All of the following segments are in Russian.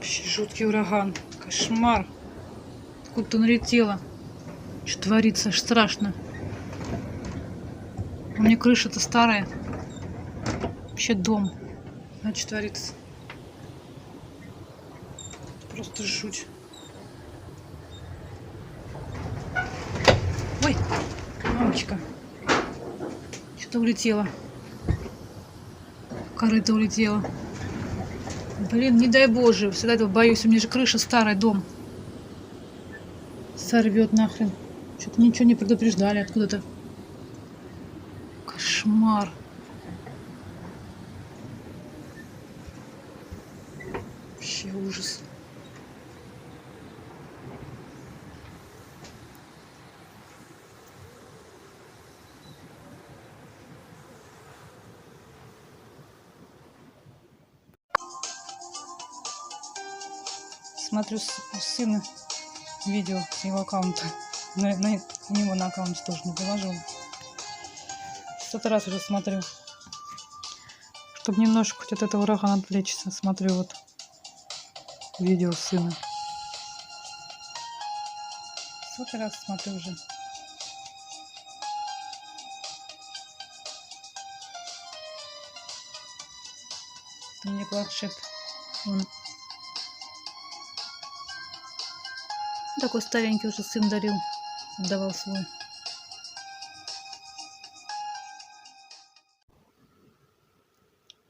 Вообще жуткий ураган. Кошмар. Откуда-то налетело. Что творится? Аж страшно. У меня крыша-то старая. Вообще дом. Значит, творится. Просто жуть. Ой, мамочка. Что-то улетело. Корыто улетело. Блин, не дай боже. Всегда этого боюсь. У меня же крыша старая, дом. Сорвет нахрен. Что-то ничего не предупреждали откуда-то. Кошмар. Вообще ужас. Смотрю у сына видео с его аккаунта. На него на аккаунте тоже не положил. 100 раз уже смотрю. Чтобы немножко хоть от этого урагана отвлечься. Смотрю вот видео сына. 100 раз смотрю уже. Это мне планшет. Он такой старенький уже сын дарил. Отдавал свой.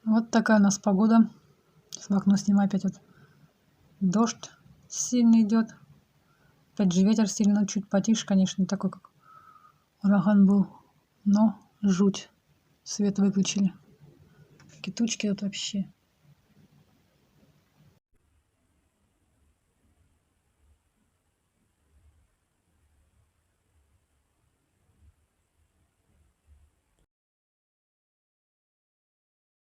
Вот такая у нас погода. С окна снимаю опять вот дождь сильно идет. Опять же ветер сильно, чуть потише, конечно, не такой, как ураган был. Но жуть. Свет выключили. Такие тучки вот вообще.